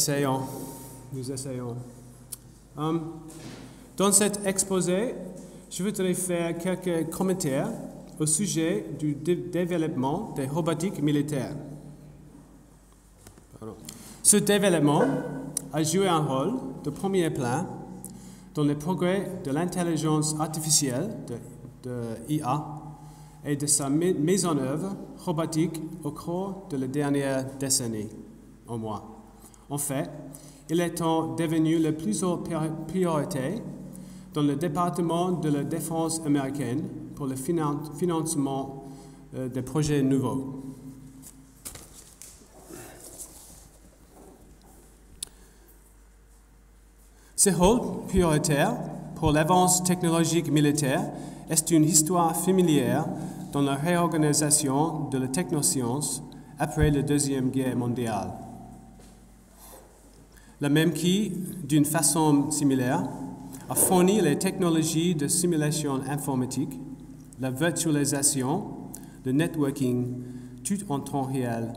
essayons. Dans cet exposé, je voudrais faire quelques commentaires au sujet du développement des robotiques militaires. Ce développement a joué un rôle de premier plan dans le progrès de l'intelligence artificielle, de IA, et de sa mise en œuvre robotique au cours de la dernière décennie, au moins. En fait, il est devenu la plus haute priorité dans le département de la défense américaine pour le financement des projets nouveaux. Ce rôle prioritaire pour l'avance technologique militaire est une histoire familière dans la réorganisation de la technoscience après la Deuxième Guerre mondiale. La même qui, d'une façon similaire, a fourni les technologies de simulation informatique, la virtualisation, le networking, tout en temps réel,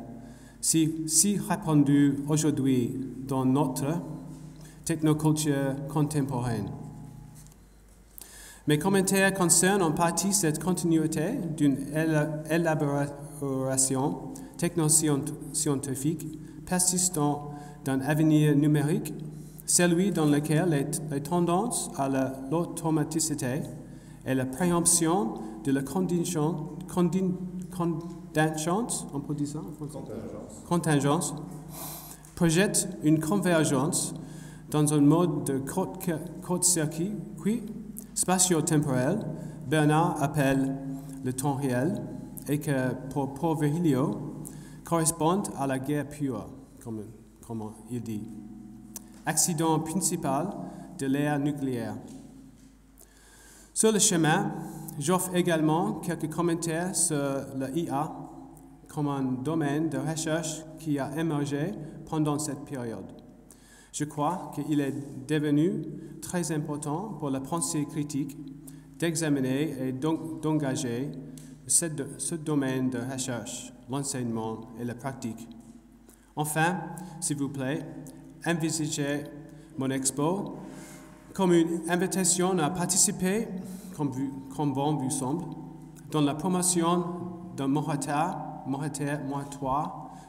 si répandu aujourd'hui dans notre technoculture contemporaine. Mes commentaires concernent en partie cette continuité d'une élaboration technoscientifique persistant d'un avenir numérique, celui dans lequel les tendances à l'automaticité et la préemption de la contingence, on peut dire ça en français? Contingence, projettent une convergence dans un mode de court-circuit spatio-temporel, Bernard appelle le temps réel, et que pour Virgilio correspond à la guerre pure, comme il dit. Accident principal de l'ère nucléaire. Sur le chemin, j'offre également quelques commentaires sur l'IA comme un domaine de recherche qui a émergé pendant cette période. Je crois qu'il est devenu très important pour la pensée critique d'examiner et d'engager ce domaine de recherche, l'enseignement et la pratique. Enfin, s'il vous plaît, envisagez mon expo comme une invitation à participer, comme bon vous semble, dans la promotion d'un moratoire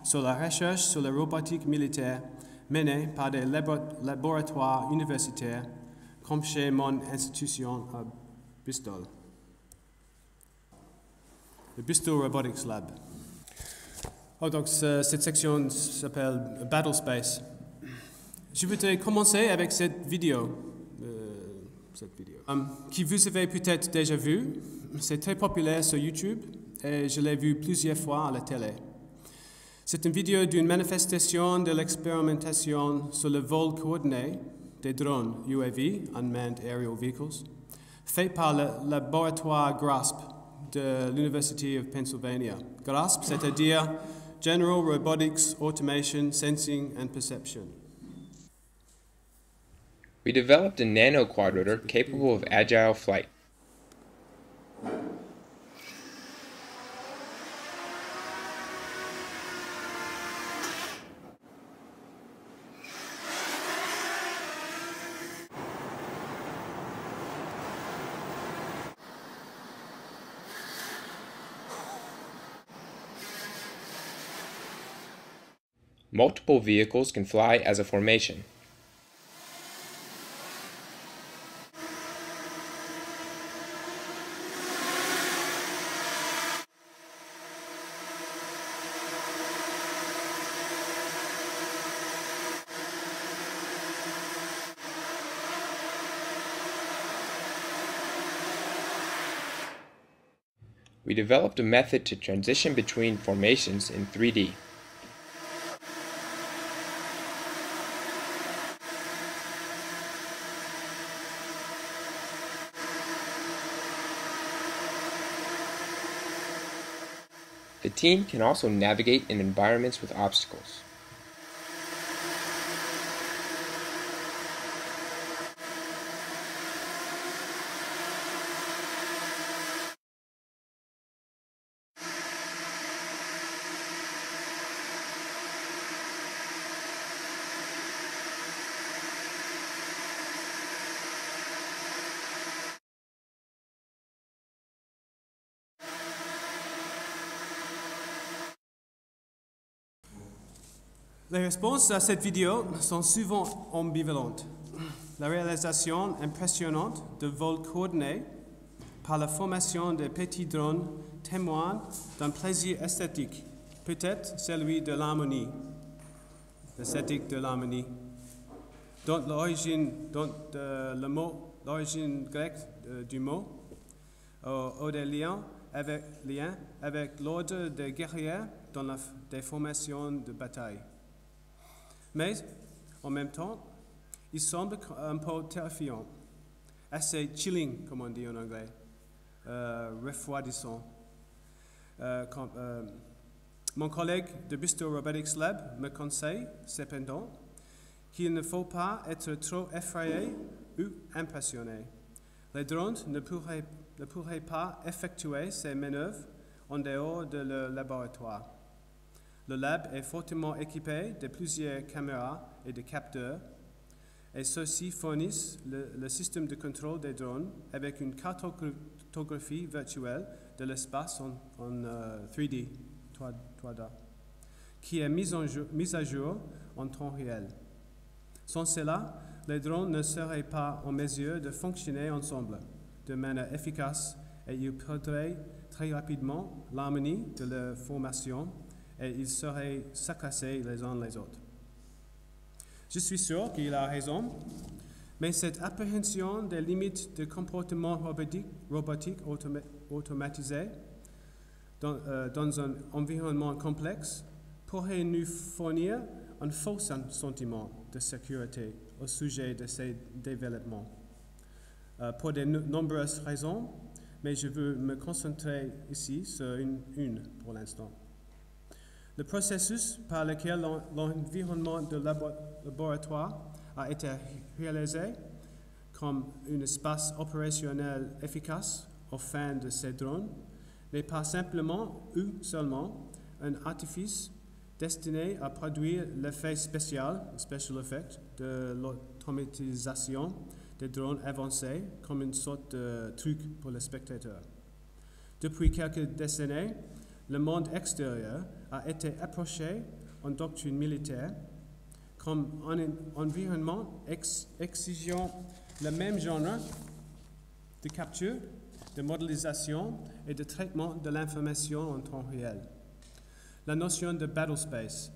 sur la recherche sur la robotique militaire menée par des laboratoires universitaires, comme chez mon institution à Bristol, le Bristol Robotics Lab. Donc, cette section s'appelle Battle Space. Je voudrais commencer avec cette vidéo qui vous avez peut-être déjà vue. C'est très populaire sur YouTube et je l'ai vu plusieurs fois à la télé. C'est une vidéo d'une manifestation de l'expérimentation sur le vol coordonné des drones UAV, Unmanned Aerial Vehicles, fait par le laboratoire GRASP de l'University of Pennsylvania. GRASP, c'est-à-dire General Robotics Automation, Sensing and Perception. We developed a nano-quadrotor capable of agile flight. Multiple vehicles can fly as a formation. We developed a method to transition between formations in 3D. The team can also navigate in environments with obstacles. Les réponses à cette vidéo sont souvent ambivalentes. La réalisation impressionnante de vols coordonnés par la formation de petits drones témoigne d'un plaisir esthétique, peut-être celui de l'harmonie, l'esthétique de l'harmonie, dont l'origine grecque du mot a des liens avec l'ordre des guerriers dans des formations de bataille. Mais, en même temps, il semble un peu terrifiant, assez chilling, comme on dit en anglais, refroidissant. Mon collègue de Bristol Robotics Lab me conseille, cependant, qu'il ne faut pas être trop effrayé ou impressionné. Les drones ne pourraient pas effectuer ces manœuvres en dehors de leur laboratoire. Le lab est fortement équipé de plusieurs caméras et de capteurs, et ceux-ci fournissent le système de contrôle des drones avec une cartographie virtuelle de l'espace en 3D, qui est mise à jour en temps réel. Sans cela, les drones ne seraient pas en mesure de fonctionner ensemble de manière efficace et ils perdraient très rapidement l'harmonie de leur formation et ils seraient sacassés les uns les autres. Je suis sûr qu'il a raison, mais cette appréhension des limites de comportement robotique automatisé dans un environnement complexe pourrait nous fournir un faux sentiment de sécurité au sujet de ces développements. Pour de nombreuses raisons, mais je veux me concentrer ici sur une pour l'instant. Le processus par lequel l'environnement de laboratoire a été réalisé comme un espace opérationnel efficace aux fins de ces drones n'est pas simplement ou seulement un artifice destiné à produire l'effet spécial, special effect, de l'automatisation des drones avancés comme une sorte de truc pour le spectateur. Depuis quelques décennies, le monde extérieur a été approché en doctrine militaire comme un environnement exigeant le même genre de capture, de modélisation et de traitement de l'information en temps réel. La notion de battle space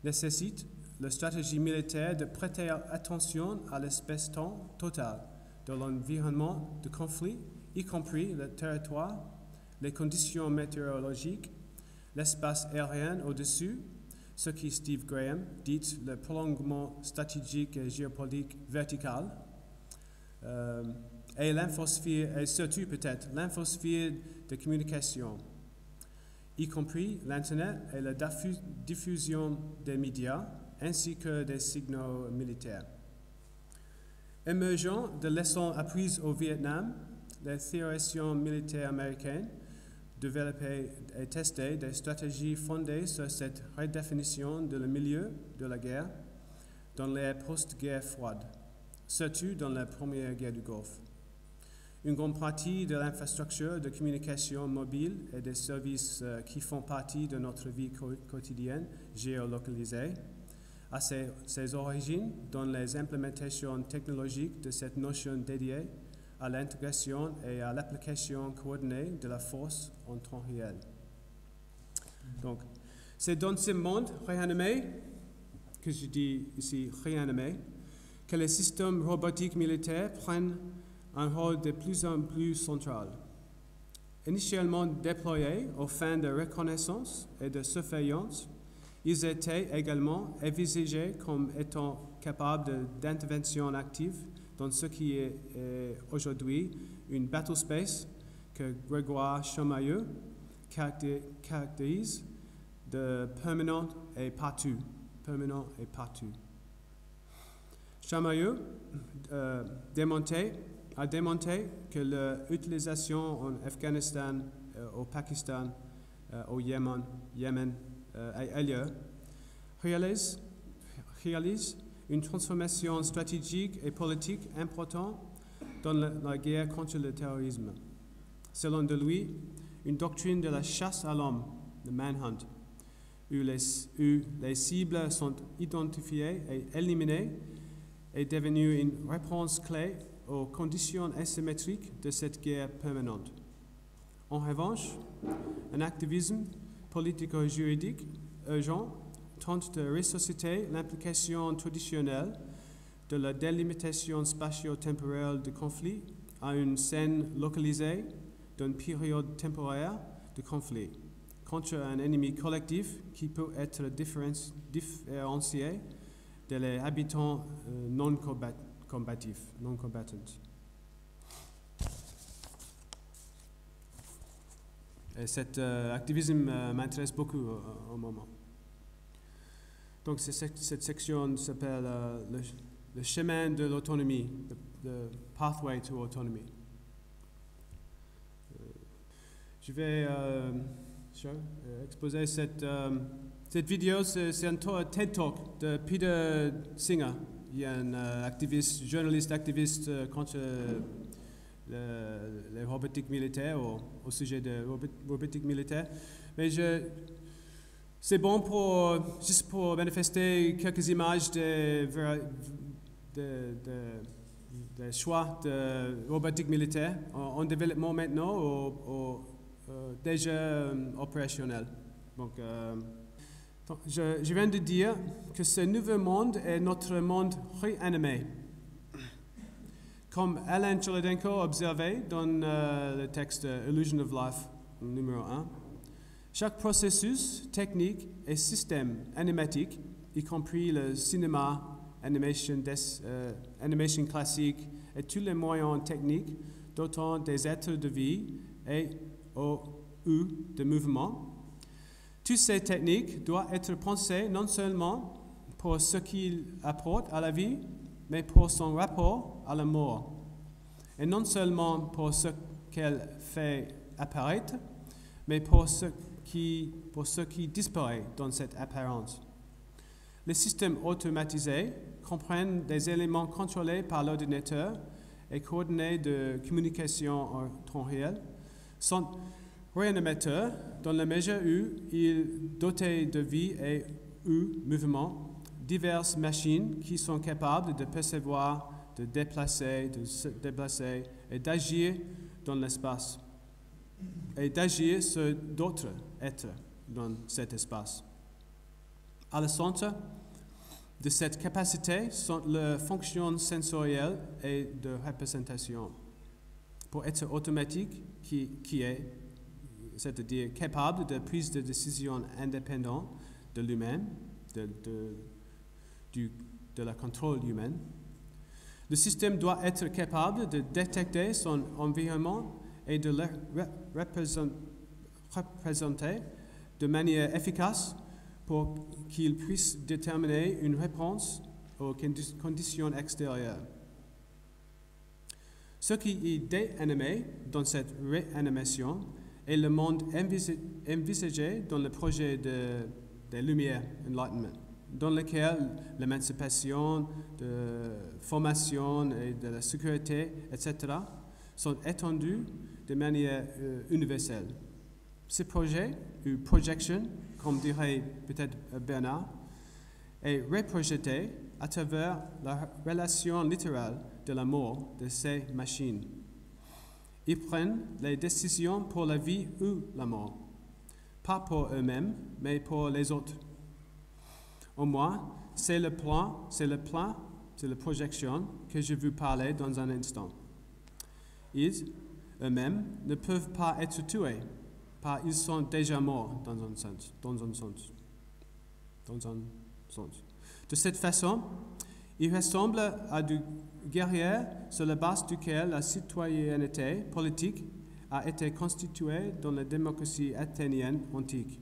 nécessite la stratégie militaire de prêter attention à l'espace-temps total de l'environnement de conflit, y compris le territoire, les conditions météorologiques, l'espace aérien au-dessus, ce qui Steve Graham dit le prolongement stratégique et géopolitique vertical, et l'infosphère, et surtout peut-être l'infosphère de communication, y compris l'Internet et la diffusion des médias, ainsi que des signaux militaires. Émergeant de leçons apprises au Vietnam, les théoriciens militaires américains développaient et testaient des stratégies fondées sur cette redéfinition de le milieu de la guerre dans l'ère post-guerre froide, surtout dans la première guerre du Golfe. Une grande partie de l'infrastructure de communication mobile et des services qui font partie de notre vie quotidienne géolocalisée a ses origines dans les implémentations technologiques de cette notion dédiée à l'intégration et à l'application coordonnée de la force en temps réel. Donc, c'est dans ce monde réanimé, que je dis ici réanimé, que les systèmes robotiques militaires prennent un rôle de plus en plus central. Initialement déployés aux fins de reconnaissance et de surveillance, ils étaient également envisagés comme étant capables d'intervention active dans ce qui est aujourd'hui une battle space que Grégoire Chamailleux caractérise de permanent et partout. Chamailleux a démontré que l'utilisation en Afghanistan, au Pakistan, au Yémen et ailleurs réalise une transformation stratégique et politique importante dans la guerre contre le terrorisme. Selon de lui, une doctrine de la chasse à l'homme, the manhunt, où les cibles sont identifiées et éliminées, est devenue une réponse clé aux conditions asymétriques de cette guerre permanente. En revanche, un activisme politico-juridique urgent tente de ressusciter l'implication traditionnelle de la délimitation spatio-temporelle du conflit à une scène localisée d'une période temporaire de conflit contre un ennemi collectif qui peut être différencié des habitants non combattants. Et cet activisme m'intéresse beaucoup au moment. Donc cette section s'appelle le chemin de l'autonomie, the pathway to autonomy. Je vais exposer cette vidéo, c'est un TED Talk de Peter Singer, il est un journaliste activiste contre les robotiques militaires, au sujet de robotiques militaires. Mais c'est bon juste pour manifester quelques images des choix de robotique militaire en développement maintenant ou déjà opérationnel. Donc, je viens de dire que ce nouveau monde est notre monde réanimé. Comme Alan Cholodenko observait dans le texte Illusion of Life numéro 1, chaque processus technique et système animatique, y compris le cinéma, animation classique et tous les moyens techniques dotant des êtres de vie et ou de mouvement, toutes ces techniques doivent être pensées non seulement pour ce qu'ils apportent à la vie, mais pour son rapport à la mort. Et non seulement pour ce qu'elle fait apparaître, mais pour ce qui disparaît dans cette apparence. Les systèmes automatisés comprennent des éléments contrôlés par l'ordinateur et coordonnés de communication en temps réel, sont réanimateurs dans la mesure où ils dotent de vie et ou mouvement diverses machines qui sont capables de percevoir, de se déplacer et d'agir dans l'espace et d'agir sur d'autres êtres dans cet espace. À le centre de cette capacité sont les fonctions sensorielles et de représentation. Pour être automatique, qui est, c'est-à-dire capable de prise de décision indépendante de l'humain, de la contrôle humain, le système doit être capable de détecter son environnement et de le représenter de manière efficace pour qu'il puisse déterminer une réponse aux conditions extérieures. Ce qui est déanimé dans cette réanimation est le monde envisagé dans le projet des Lumières, Enlightenment, dans lequel l'émancipation, de formation et de la sécurité, etc., sont étendus de manière universelle. Ce projet, ou projection, comme dirait peut-être Bernard, est reprojeté à travers la relation littérale de la mort de ces machines. Ils prennent les décisions pour la vie ou la mort, pas pour eux-mêmes, mais pour les autres. Au moins, c'est la projection que je veux parler dans un instant. Ils, eux-mêmes, ne peuvent pas être tués, car ils sont déjà morts dans un sens. De cette façon, ils ressemblent à des guerriers sur la base duquel la citoyenneté politique a été constituée dans la démocratie athénienne antique.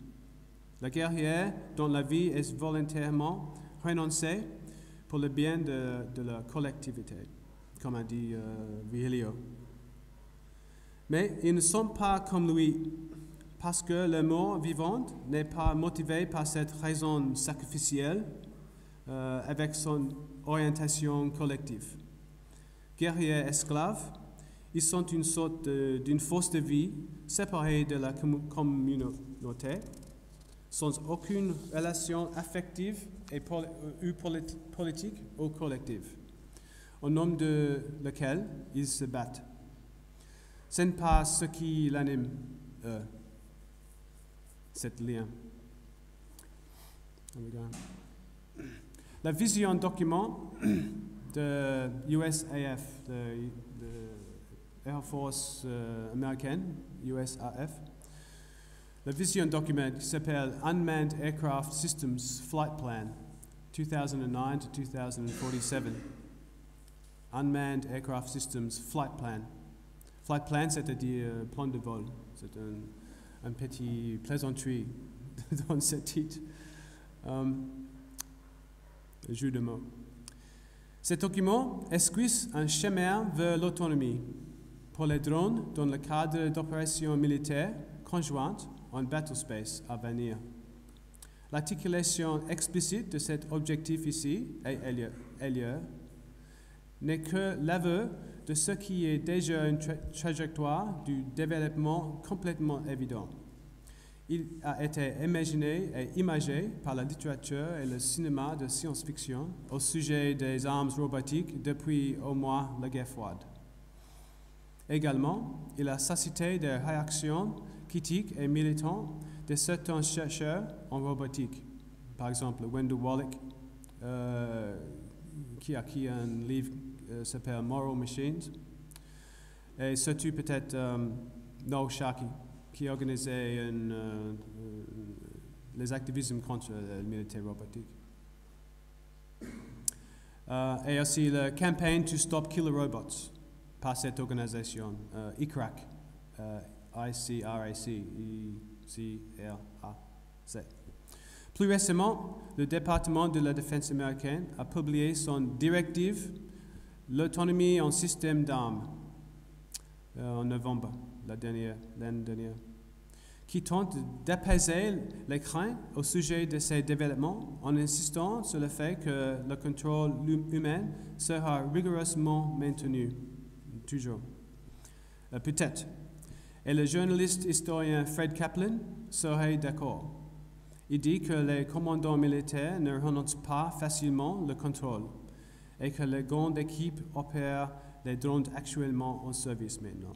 La guerrière dont la vie est volontairement renoncée pour le bien de la collectivité, comme a dit Virgilio. Mais ils ne sont pas comme lui, parce que le mort vivant n'est pas motivé par cette raison sacrificielle avec son orientation collective. Guerriers esclaves, ils sont une sorte d'une force de vie séparée de la communauté, sans aucune relation affective et politique ou collective, au nom de lequel ils se battent. Ce n'est pas ce qui l'anime, cet lien. La vision document de USAF, de Air Force américaine, USAF, la vision document qui s'appelle Unmanned Aircraft Systems Flight Plan, 2009 to 2047. Unmanned Aircraft Systems Flight Plan. Flight Plan, c'est-à-dire plan de vol. C'est un petit plaisanterie dans ce titre. Jeu de mots. Ce document esquisse un chemin vers l'autonomie pour les drones dans le cadre d'opérations militaires conjointes en battlespace à venir. L'articulation explicite de cet objectif ici et ailleurs n'est que l'aveu de ce qui est déjà une trajectoire du développement complètement évident. Il a été imaginé et imagé par la littérature et le cinéma de science-fiction au sujet des armes robotiques depuis au moins la guerre froide. Également, il a suscité des réactions critiques et militantes de certains chercheurs en robotique. Par exemple, Wendell Wallach, qui a écrit un livre qui s'appelle Moral Machines, et surtout peut-être Noah Sharkey, qui organisait les activismes contre le militaire robotique. Et aussi la Campaign to Stop Killer Robots par cette organisation, ICRAC, I-C-R-A-C, I-C-R-A-C. Plus récemment, le département de la défense américaine a publié son directive L'autonomie en système d'armes en novembre l'année dernière, qui tente d'apaiser les craintes au sujet de ces développements en insistant sur le fait que le contrôle humain sera rigoureusement maintenu, toujours. Peut-être. Et le journaliste historien Fred Kaplan serait d'accord. Il dit que les commandants militaires ne renoncent pas facilement le contrôle et que les grandes équipes opèrent les drones actuellement en service maintenant.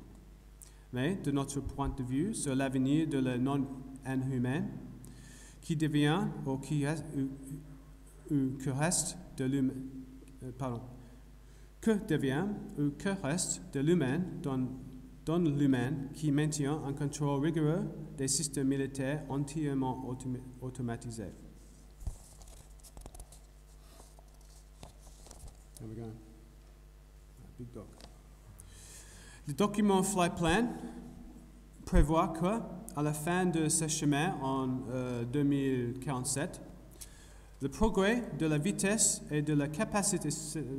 Mais de notre point de vue sur l'avenir de la non-inhumaine, qui devient ou que reste de l'humain, que devient ou que reste de l'humain dans l'humain qui maintient un contrôle rigoureux des systèmes militaires entièrement automatisés. There we go. Big doc. Le document Flight Plan prévoit que, à la fin de ce chemin en 2047, le progrès de la vitesse et de la capacité,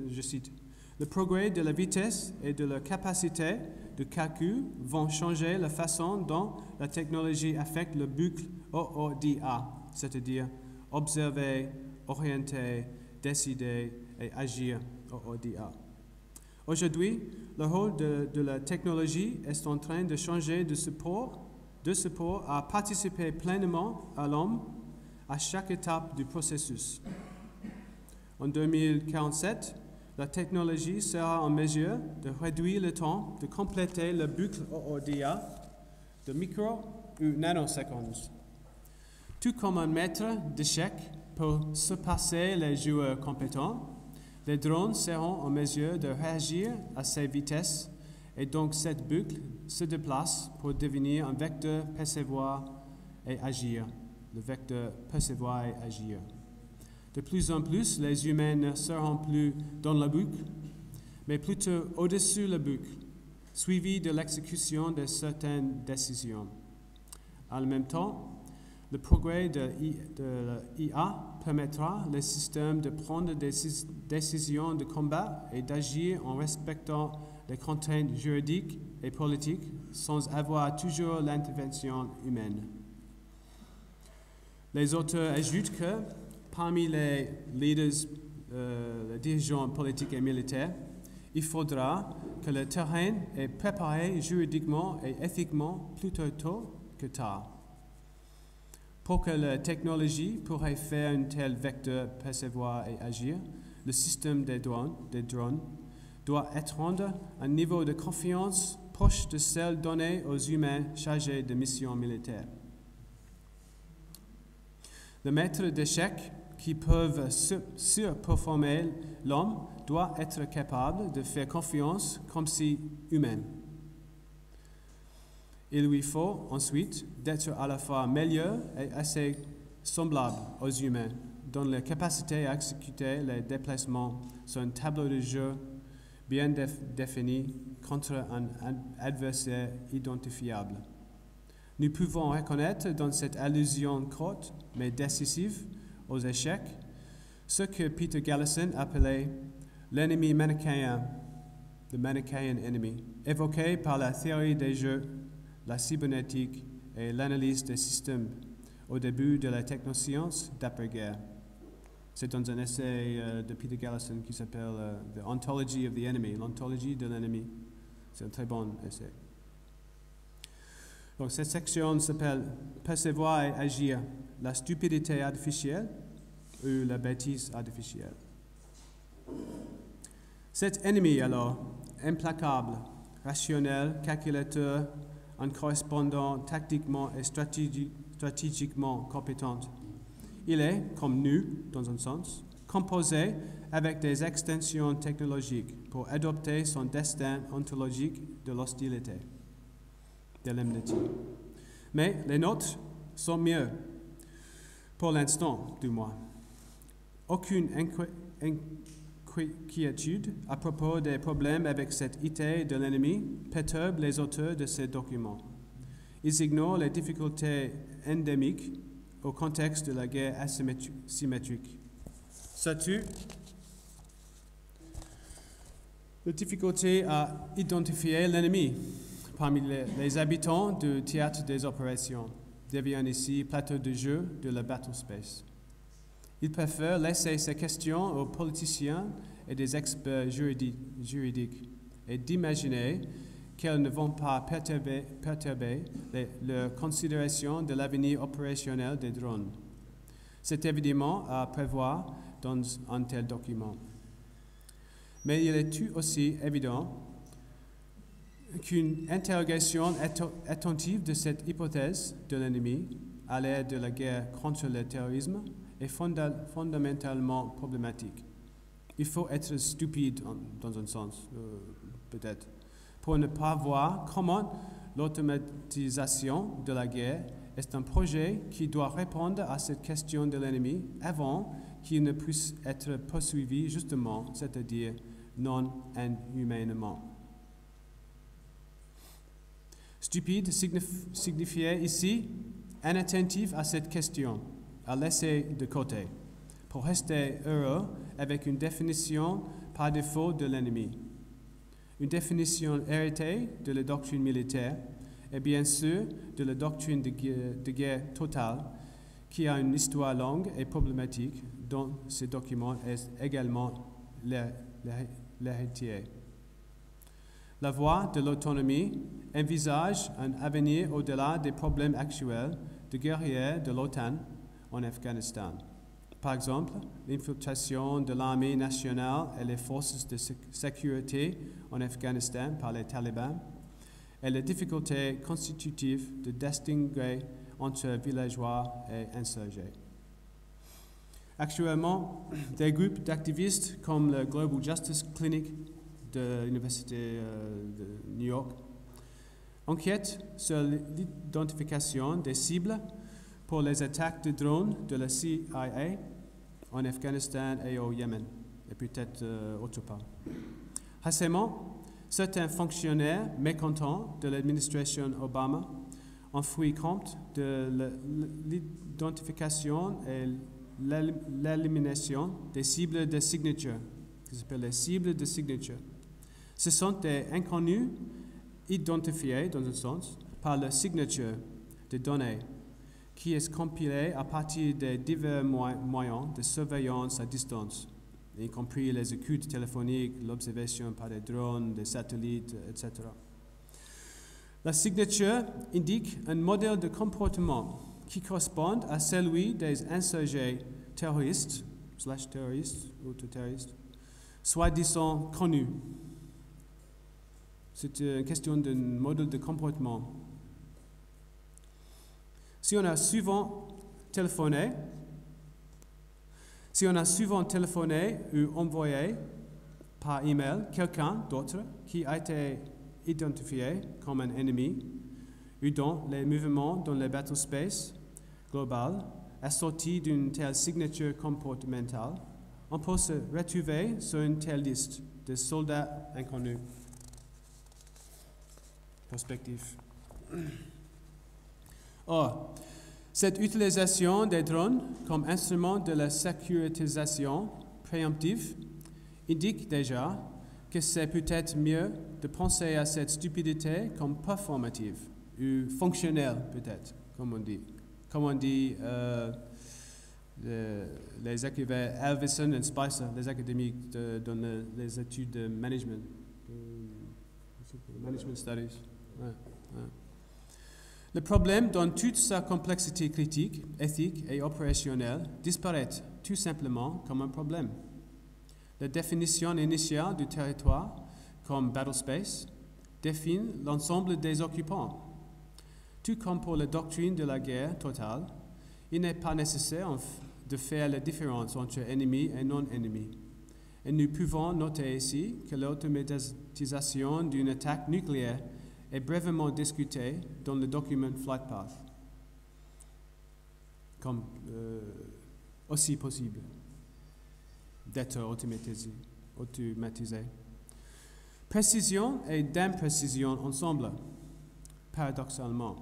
je cite, le progrès de la vitesse et de la capacité de calcul vont changer la façon dont la technologie affecte le boucle OODA, c'est-à-dire observer, orienter, décider et agir OODA. Aujourd'hui, le rôle de la technologie est en train de changer de support à participer pleinement à l'homme à chaque étape du processus. En 2047, la technologie sera en mesure de réduire le temps de compléter le boucle OODA de micro ou nanosecondes. Tout comme un maître d'échecs peut surpasser les joueurs compétents, les drones seront en mesure de réagir à ces vitesses et donc cette boucle se déplace pour devenir un vecteur percevoir et agir. Le vecteur percevoir et agir. De plus en plus, les humains ne seront plus dans la boucle, mais plutôt au-dessus de la boucle, suivi de l'exécution de certaines décisions. En même temps, le progrès de l'IA permettra les systèmes de prendre des décisions de combat et d'agir en respectant les contraintes juridiques et politiques sans avoir toujours l'intervention humaine. Les auteurs ajoutent que parmi les leaders, les dirigeants politiques et militaires, il faudra que le terrain est préparé juridiquement et éthiquement plutôt tôt que tard. Pour que la technologie pourrait faire un tel vecteur percevoir et agir, le système des drones doit atteindre un niveau de confiance proche de celle donnée aux humains chargés de missions militaires. Le maître d'échecs qui peuvent surperformer l'homme doit être capable de faire confiance comme si humain. Il lui faut ensuite d'être à la fois meilleur et assez semblable aux humains, dont la capacité à exécuter les déplacements sur un tableau de jeu bien défini contre un adversaire identifiable. Nous pouvons reconnaître dans cette allusion courte mais décisive aux échecs ce que Peter Galison appelait l'ennemi manichéen, the Manichaean enemy, évoqué par la théorie des jeux, la cybernétique et l'analyse des systèmes au début de la technoscience d'après-guerre. C'est dans un essai de Peter Galison qui s'appelle The Ontology of the Enemy, l'ontologie de l'ennemi. C'est un très bon essai. Donc cette section s'appelle Percevoir et agir, la stupidité artificielle ou la bêtise artificielle. Cet ennemi alors, implacable, rationnel, calculateur, un correspondant tactiquement et stratégiquement compétent. Il est, comme nous, dans un sens, composé avec des extensions technologiques pour adopter son destin ontologique de l'hostilité, de l'enmity. Mais les nôtres sont mieux, pour l'instant du moins. Aucune inquiétude à propos des problèmes avec cette idée de l'ennemi perturbe les auteurs de ces documents. Ils ignorent les difficultés endémiques au contexte de la guerre asymétrique. Surtout, la difficulté à identifier l'ennemi parmi les habitants du théâtre des opérations devient ici plateau de jeu de la battle space. Ils préfèrent laisser ces questions aux politiciens et des experts juridiques et d'imaginer qu'elles ne vont pas perturber leur considération de l'avenir opérationnel des drones. C'est évidemment à prévoir dans un tel document. Mais il est tout aussi évident qu'une interrogation attentive de cette hypothèse de l'ennemi à l'ère de la guerre contre le terrorisme est fondamentalement problématique. Il faut être stupide dans un sens, peut-être, pour ne pas voir comment l'automatisation de la guerre est un projet qui doit répondre à cette question de l'ennemi avant qu'il ne puisse être poursuivi justement, c'est-à-dire non inhumainement. Stupide signifiait ici inattentif à cette question, à laisser de côté, pour rester heureux avec une définition par défaut de l'ennemi. Une définition héritée de la doctrine militaire et bien sûr de la doctrine de guerre totale qui a une histoire longue et problématique dont ce document est également l'héritier. La voie de l'autonomie envisage un avenir au-delà des problèmes actuels de guerriers de l'OTAN en Afghanistan. Par exemple, l'infiltration de l'armée nationale et les forces de sécurité en Afghanistan par les talibans et les difficultés constitutives de distinguer entre villageois et insurgés. Actuellement, des groupes d'activistes comme le Global Justice Clinic de l'Université de New York enquêtent sur l'identification des cibles pour les attaques de drones de la CIA en Afghanistan et au Yémen, et peut-être autre part. Récemment, certains fonctionnaires mécontents de l'administration Obama ont pris compte de l'identification et l'élimination des cibles de signature, qui s'appellent les cibles de signature. Ce sont des inconnus identifiés, dans un sens, par la signature des données, qui est compilée à partir des divers moyens de surveillance à distance, y compris les écoutes téléphoniques, l'observation par des drones, des satellites, etc. La signature indique un modèle de comportement qui correspondent à celui des insurgés terroristes, /terroristes ou terroristes, soi-disant connus. C'est une question d'un modèle de comportement. Si on a souvent téléphoné ou envoyé par email quelqu'un d'autre qui a été identifié comme un ennemi, ou dont les mouvements dans le battlespace global assortis d'une telle signature comportementale, on peut se retrouver sur une telle liste de soldats inconnus. Perspective. Or, cette utilisation des drones comme instrument de la sécurisation préemptive indique déjà que c'est peut-être mieux de penser à cette stupidité comme performative ou fonctionnelle peut-être, comme on dit. Comme on dit les écrivains Alvison et Spicer, les académiques dans les études de management, management studies. Ouais, ouais. Le problème, dans toute sa complexité critique, éthique et opérationnelle, disparaît tout simplement comme un problème. La définition initiale du territoire comme battlespace définit l'ensemble des occupants. Tout comme pour la doctrine de la guerre totale, il n'est pas nécessaire de faire la différence entre ennemis et non-ennemis. Et nous pouvons noter ici que l'automatisation d'une attaque nucléaire est brièvement discutée dans le document Flight Path, comme aussi possible d'être automatisé. Précision et d'imprécision ensemble, paradoxalement.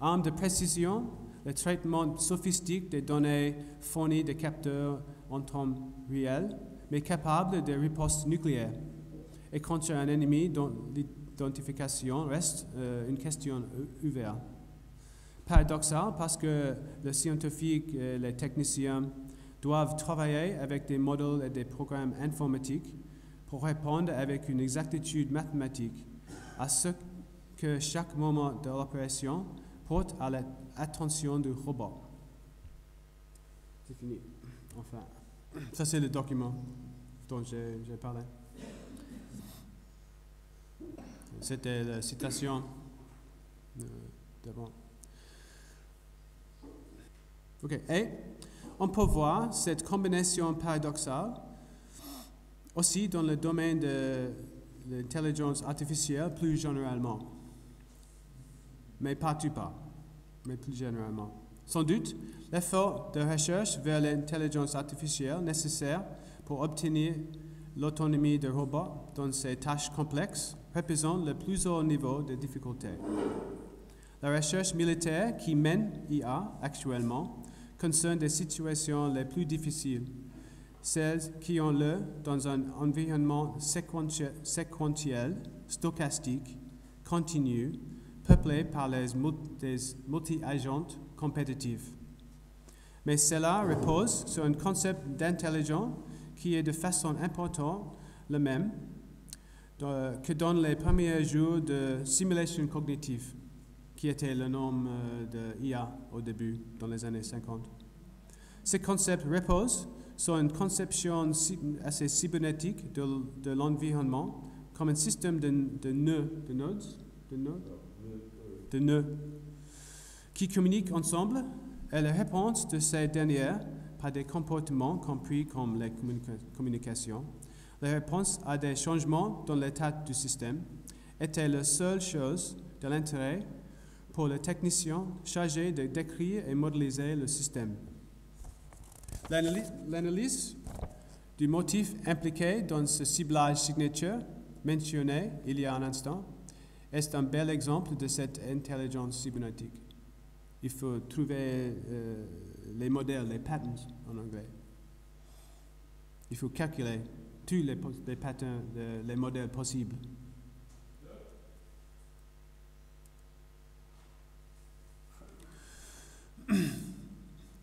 Arme de précision, le traitement sophistique des données fournies des capteurs en temps réel, mais capable de riposte nucléaire. Et contre un ennemi dont l'identification reste une question ouverte. Paradoxal parce que les scientifiques et les techniciens doivent travailler avec des modèles et des programmes informatiques pour répondre avec une exactitude mathématique à ce que chaque moment de l'opération porte à l'attention du robot. C'est fini. Enfin, ça c'est le document dont j'ai parlé. C'était la citation d'avant. Ok. Et on peut voir cette combinaison paradoxale aussi dans le domaine de l'intelligence artificielle plus généralement. Mais pas tout pas, mais plus généralement. Sans doute, l'effort de recherche vers l'intelligence artificielle nécessaire pour obtenir l'autonomie des robots dans ces tâches complexes représente le plus haut niveau de difficulté. La recherche militaire qui mène IA actuellement concerne des situations les plus difficiles, celles qui ont lieu dans un environnement séquentiel, stochastique, continu, peuplé par des multi-agents compétitifs. Mais cela repose sur un concept d'intelligence qui est de façon importante le même que dans les premiers jours de simulation cognitive, qui était le nom de IA au début, dans les années 50. Ce concept repose sur une conception assez cybernétique de l'environnement comme un système de nœuds qui communiquent ensemble et la réponse de ces dernières par des comportements compris comme les communications. La réponse à des changements dans l'état du système était la seule chose de l'intérêt pour le technicien chargé de décrire et modéliser le système. L'analyse du motif impliqué dans ce ciblage signature mentionné il y a un instant est un bel exemple de cette intelligence cybernétique. Il faut trouver les modèles, les patterns en anglais. Il faut calculer tous les patterns, les modèles possibles.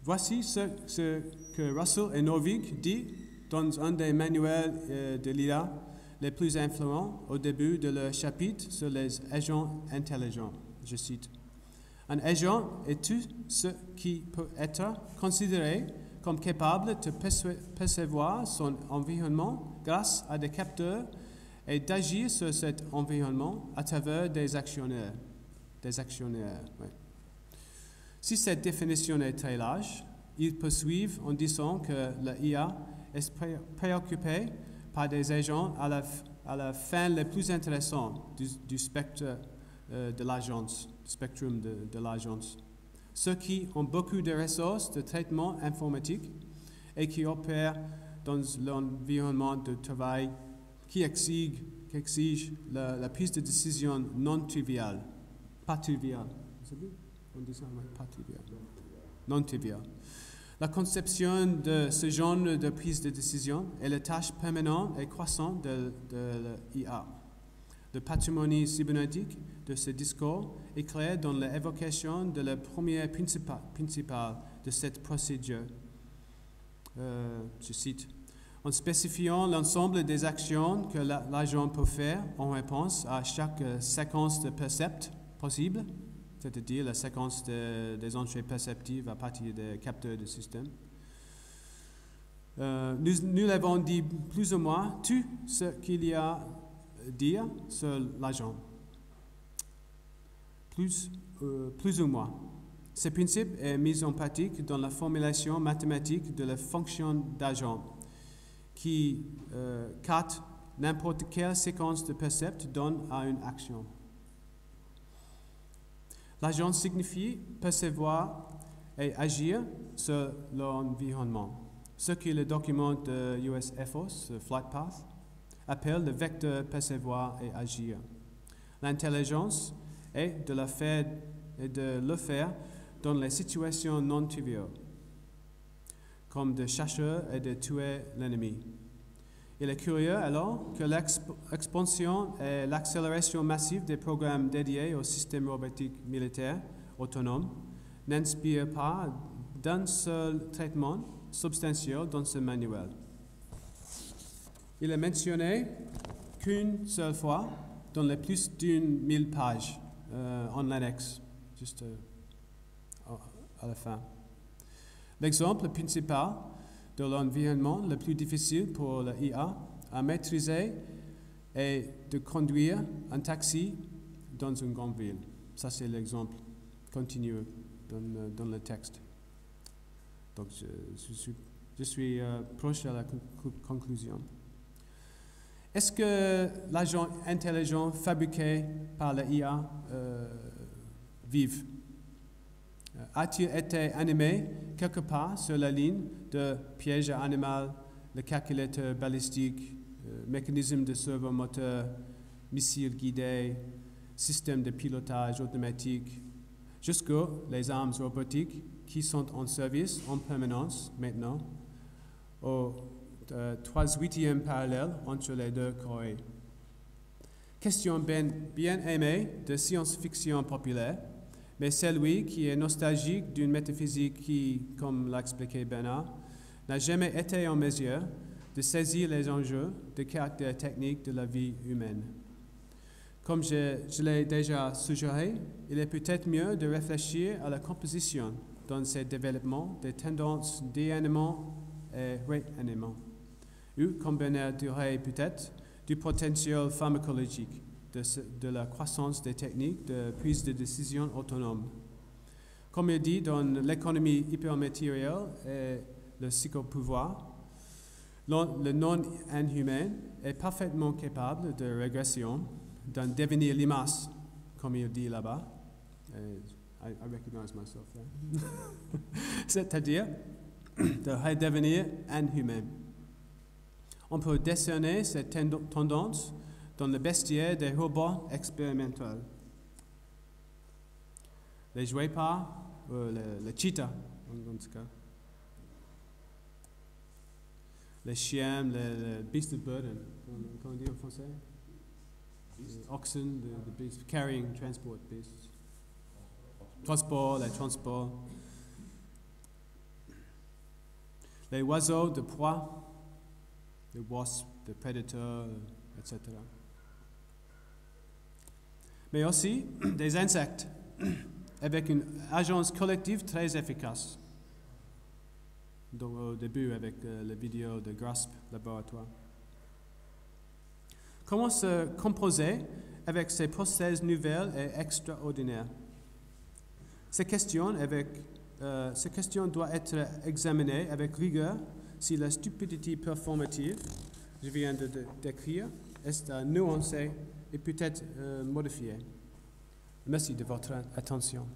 Voici ce que Russell et Norvig dit dans un des manuels de l'IA les plus influents au début de leur chapitre sur les agents intelligents. Je cite: Un agent est tout ce qui peut être considéré comme capable de percevoir son environnement grâce à des capteurs et d'agir sur cet environnement à travers des actionnaires. Ouais. Si cette définition est très large, ils poursuivent en disant que l'IA est préoccupée par des agents à la fin les plus intéressants du spectre de l'agence, spectrum de l'agence. Ceux qui ont beaucoup de ressources de traitement informatique et qui opèrent dans l'environnement de travail qui exige la prise de décision non triviale. Pas triviale. On dit ça, pas triviale. Non triviale. La conception de ce genre de prise de décision est la tâche permanente et croissante de l'IA. Le patrimoine cybernétique de ce discours est clair dans l'évocation de la première principale de cette procédure. Je cite, en spécifiant l'ensemble des actions que l'agent peut faire en réponse à chaque séquence de percept possible, c'est-à-dire la séquence des entrées perceptives à partir des capteurs du système. Nous l'avons dit plus ou moins tout ce qu'il y a à dire sur l'agent. Plus ou moins. Ce principe est mis en pratique dans la formulation mathématique de la fonction d'agent qui capte n'importe quelle séquence de percept donne à une action. L'agent signifie percevoir et agir sur l'environnement, ce que le document de US Air Force, Flight Path, appelle le vecteur percevoir et agir. L'intelligence est de le faire dans les situations non triviales, comme de chercher et de tuer l'ennemi. Il est curieux alors que l'expansion et l'accélération massive des programmes dédiés au système robotique militaire autonome n'inspirent pas d'un seul traitement substantiel dans ce manuel. Il est mentionné qu'une seule fois dans les plus d'une 1000 pages en l'annexe, juste à la fin. L'exemple principal de l'environnement le plus difficile pour l'IA à maîtriser est de conduire un taxi dans une grande ville. Ça, c'est l'exemple continu dans le texte. Donc, je suis proche de la conclusion. Est-ce que l'agent intelligent fabriqué par l'IA vive? A-t-il été animé quelque part sur la ligne de piège animal, le calculateur balistique, mécanisme de servomoteur, missile guidé, système de pilotage automatique, jusqu'aux les armes robotiques qui sont en service en permanence maintenant, au 3/8e parallèle entre les deux Corées. Question bien aimée de science-fiction populaire, mais celui qui est nostalgique d'une métaphysique qui, comme l'a expliqué Bernard, n'a jamais été en mesure de saisir les enjeux de caractère technique de la vie humaine. Comme je l'ai déjà suggéré, il est peut-être mieux de réfléchir à la composition dans ces développements des tendances d'événements et réanimants, ou, comme Bernard dirait peut-être, du potentiel pharmacologique de la croissance des techniques de prise de décision autonome. Comme il dit dans l'économie hypermatérielle et le psychopouvoir, le non-inhumain est parfaitement capable de régression, d'un devenir limace, comme il dit là-bas. I recognize myself there. C'est-à-dire de redevenir inhumain. On peut décerner cette tendance dans le bestiaire des robots expérimentaux. Les jouets-pas, les cheetahs, en tout cas. Les chiens, les beast of burden, comment on dit en français? Oxen, the beast, carrying, transport beasts. Transport, les transports. Les oiseaux de proie, les wasps, les predators, etc. Mais aussi des insectes, avec une agence collective très efficace. Donc au début avec la vidéo de GRASP Laboratoire. Comment se composer avec ces process nouvelles et extraordinaires? Ces questions doivent être examinées avec rigueur si la stupidité performative, je viens de décrire, est nuancée et peut être modifiée. Merci de votre attention.